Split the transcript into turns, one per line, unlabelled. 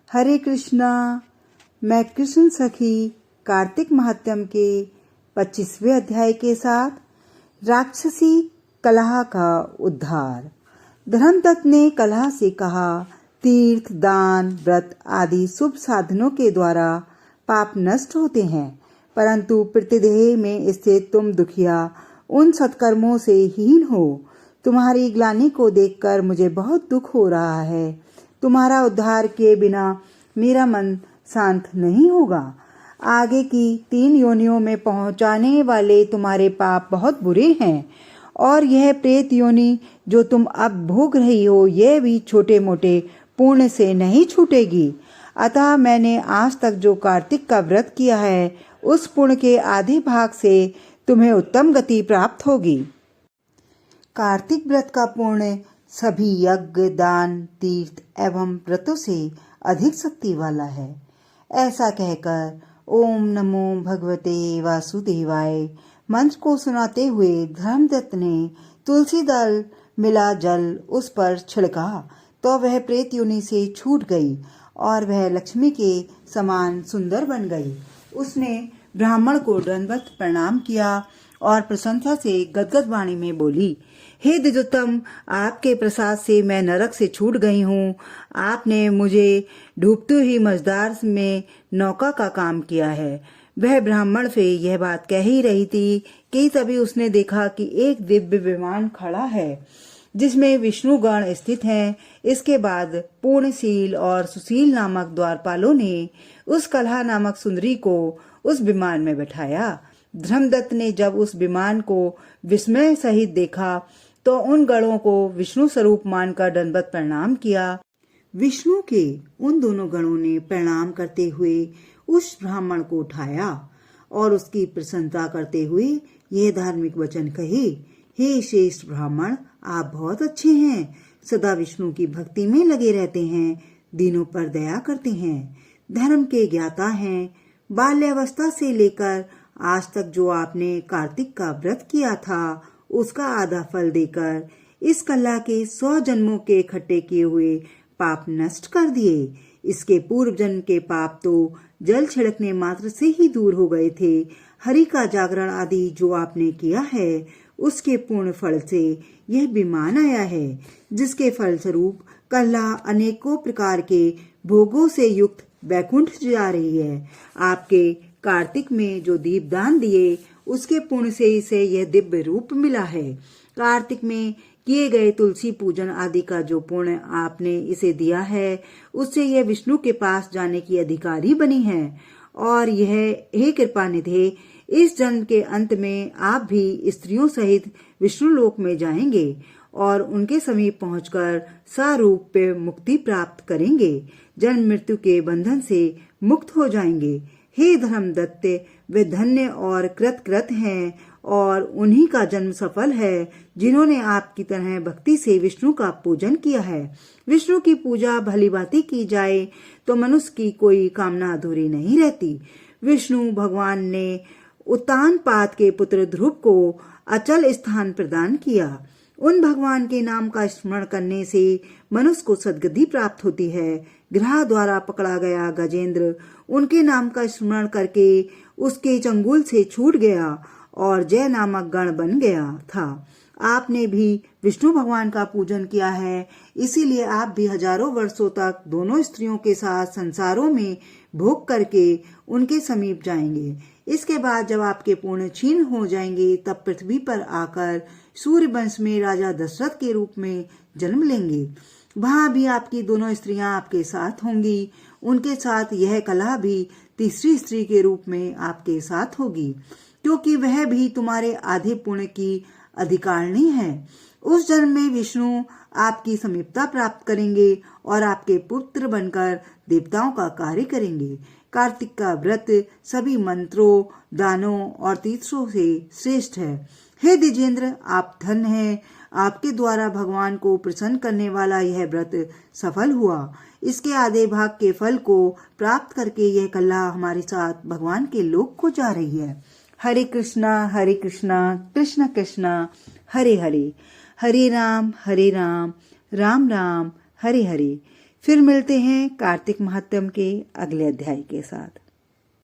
हरे कृष्णा। मैं कृष्ण सखी कार्तिक महात्म्य के 25वें अध्याय के साथ राक्षसी कलह का उद्धार। धर्मदत्त ने कलह से कहा, तीर्थ, दान, व्रत आदि शुभ साधनों के द्वारा पाप नष्ट होते हैं, परंतु प्रतिदेह में स्थित तुम दुखिया उन सत्कर्मों से हीन हो। तुम्हारी ग्लानि को देखकर मुझे बहुत दुख हो रहा है। तुम्हारा उद्धार किए बिना मेरा मन शांत नहीं होगा। आगे की 3 योनियों में पहुंचाने वाले तुम्हारे पाप बहुत बुरे हैं, और यह प्रेत योनि जो तुम अब भोग रही हो, यह भी छोटे मोटे पुण्य से नहीं छूटेगी। अतः मैंने आज तक जो कार्तिक का व्रत किया है, उस पुण्य के आधे भाग से तुम्हें उत्तम गति प्राप्त होगी। कार्तिक व्रत का पुण्य सभी यज्ञ, दान, तीर्थ एवं व्रतों से अधिक शक्ति वाला है। ऐसा कहकर ओम नमो भगवते वासुदेवाय मंत्र को सुनाते हुए धर्मदत्त ने तुलसी दल मिला जल उस पर छिड़का, तो वह प्रेत योनि से छूट गई और वह लक्ष्मी के समान सुंदर बन गई। उसने ब्राह्मण को दंडवत प्रणाम किया और प्रशंसा से गदगद वाणी में बोली, हे द्विजोत्तम, आपके प्रसाद से मैं नरक से छूट गई हूँ। आपने मुझे डूबते हुई मझधार में नौका का काम किया है। वह ब्राह्मण से यह बात कह ही रही थी कि तभी उसने देखा कि एक दिव्य विमान खड़ा है जिसमें विष्णु गण स्थित हैं। इसके बाद पूर्णशील और सुशील नामक द्वारपालों ने उस कलहा नामक सुंदरी को उस विमान में बैठाया। धर्मदत्त ने जब उस विमान को विस्मय सहित देखा तो उन गणों को विष्णु स्वरूप मानकर दंडवत प्रणाम किया। विष्णु के उन दोनों गणों ने प्रणाम करते हुए उस ब्राह्मण को उठाया और उसकी प्रशंसा करते हुए यह धार्मिक वचन कहे, हे श्रेष्ठ ब्राह्मण, आप बहुत अच्छे हैं, सदा विष्णु की भक्ति में लगे रहते हैं, दीनों पर दया करते हैं, धर्म के ज्ञाता हैं। बाल्यावस्था से लेकर आज तक जो आपने कार्तिक का व्रत किया था, उसका आधा फल देकर इस कलह के 100 जन्मों के इकट्ठे किए हुए पाप नष्ट कर दिए। इसके पूर्व जन्म के पाप तो जल छिड़कने मात्र से ही दूर हो गए थे। हरि का जागरण आदि जो आपने किया है, उसके पूर्ण फल से यह विमान आया है, जिसके फल स्वरूप कलह अनेकों प्रकार के भोगों से युक्त वैकुंठ जा रही है। आपके कार्तिक में जो दीपदान दिए, उसके पुण्य से इसे यह दिव्य रूप मिला है। कार्तिक में किए गए तुलसी पूजन आदि का जो पुण्य आपने इसे दिया है, उससे यह विष्णु के पास जाने की अधिकारी बनी है। और यह हे कृपा निधे, इस जन्म के अंत में आप भी स्त्रियों सहित विष्णु लोक में जाएंगे और उनके समीप पहुंचकर सारूप मुक्ति प्राप्त करेंगे, जन्म मृत्यु के बंधन से मुक्त हो जाएंगे। हे धर्मदत्त, वे धन्य और कृत हैं और उन्हीं का जन्म सफल है जिन्होंने आपकी तरह भक्ति से विष्णु का पूजन किया है। विष्णु की पूजा भली भांति की जाए तो मनुष्य की कोई कामना अधूरी नहीं रहती। विष्णु भगवान ने उत्तानपाद के पुत्र ध्रुव को अचल स्थान प्रदान किया। उन भगवान के नाम का स्मरण करने से मनुष्य को सद्गति प्राप्त होती है। ग्रह द्वारा पकड़ा गया गजेंद्र उनके नाम का स्मरण करके उसके चंगुल से छूट गया और जय नामक गण बन गया था। आपने भी विष्णु भगवान का पूजन किया है, इसीलिए आप भी हजारों वर्षों तक दोनों स्त्रियों के साथ संसारों में भोग करके उनके समीप जाएंगे। इसके बाद जब आपके पुण्य क्षीण हो जाएंगे, तब पृथ्वी पर आकर सूर्य वंश में राजा दशरथ के रूप में जन्म लेंगे। वहां भी आपकी दोनों स्त्रियां आपके साथ होंगी। उनके साथ यह कलह भी तीसरी स्त्री के रूप में आपके साथ होगी, क्योंकि वह भी तुम्हारे आधे पुण्य की अधिकारिणी है। उस जन्म में विष्णु आपकी समीपता प्राप्त करेंगे और आपके पुत्र बनकर देवताओं का कार्य करेंगे। कार्तिक का व्रत सभी मंत्रों, दानों और तीर्थों से श्रेष्ठ है। हे द्विजेंद्र, आप धन्य हैं। आपके द्वारा भगवान को प्रसन्न करने वाला यह व्रत सफल हुआ। इसके आधे भाग के फल को प्राप्त करके यह कलह हमारे साथ भगवान के लोक को जा रही है। हरे कृष्णा कृष्ण कृष्णा हरे हरे, हरे राम राम राम हरे हरे। फिर मिलते हैं कार्तिक महात्म्य के अगले अध्याय के साथ।